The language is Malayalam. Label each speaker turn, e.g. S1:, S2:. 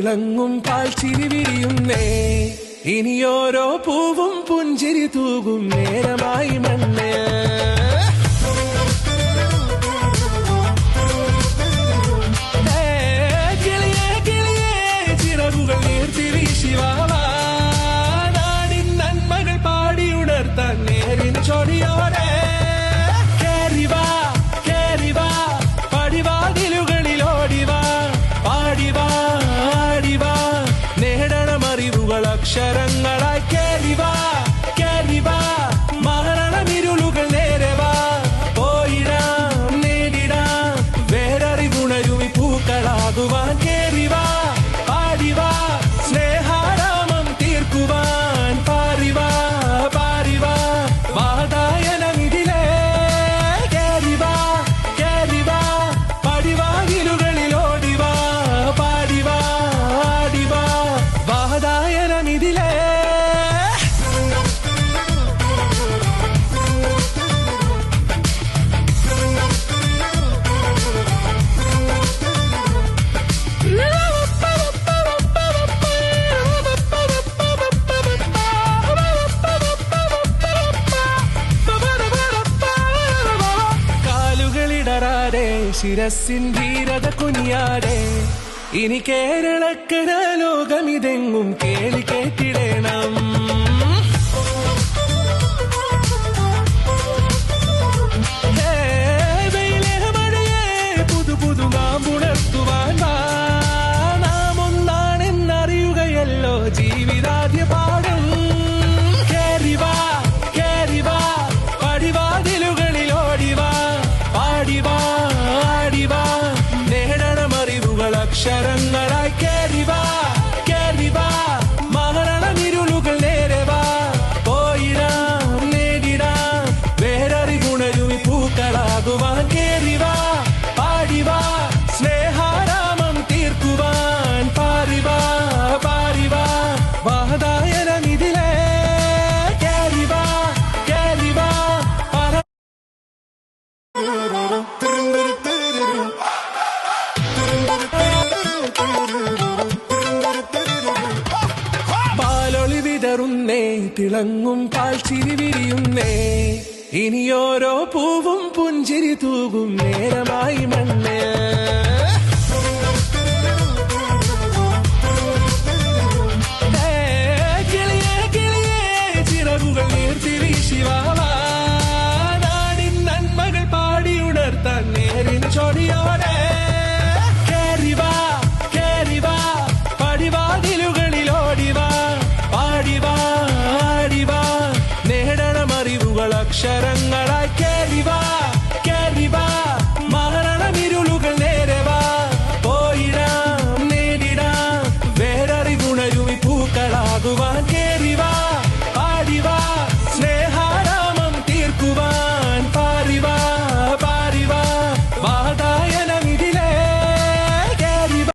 S1: തിളങ്ങും പാൽച്ചിരി വിരിയുന്നേ ഇനിയോരോ പൂവും പുഞ്ചിരി തൂകും നേരമായി മണ്ണേ കിളിയേ കിളിയേ ചിറകുകൾ നീർത്തിരി ശിവാവാ നാടിൻ നന്മകൾ പാടിയുണർത്താൻ നേരിൻ ചൊടിയോടെ അക്ഷരങ്ങളായി കേറിവാ കേറിവാ മരണമിരുളുകൾ നേരവാ പോയിടാം നേടിടാം വേരറിവുണരുമി പൂക്കളാകുവാൻ കേറിവാ പാടിവാ സ്നേഹാരാമം തീർക്കുവാൻ പാറിവാ പാറിവാ വാതായനമിതിലേ കേറിവാ കേറിവാ പടിവാതിലുകളിൽ ഓടിവാ പാടിവാ ആടിവാ വാതായനമിതിലേ ശിരസിൻ ധീരത കുനിയാടെ ഇനി കേരളക്കര ലോകമിതെങ്ങും കേളി കേട്ടിടണം വെയിലേ മഴയേ പുതു പുതു നാം ഉണർത്തുവാൻ നാം ഒന്നാണെന്നറിയുകയല്ലോ ജീവിതാദ്യ പാഠം കേറിവാ കേറിവാ പടിവാതിലുകളിൽ ഓടിവാ പാടിവാ അക്ഷരങ്ങളായി കേറിവാ കേറിവാ മരണമിരുളുകൾ നേരവാ പോയിടാം നേടിടാം വേരറിവുണരുമി പൂക്കളാകുവാൻ കേറിവാ പാടിവാ സ്നേഹാരാമം തീർക്കുവാൻ പാറിവാ പാറിവാ വാതായനമിതിലേ കേറിവാ കേറിവാ പാലൊളി വിതറുന്നേ തിളങ്ങും പാൽച്ചിരി വിരിയുന്നേ ഇനിയോരോ പൂവും പുഞ്ചിരി തൂകും നേരമായി മണ്ണേ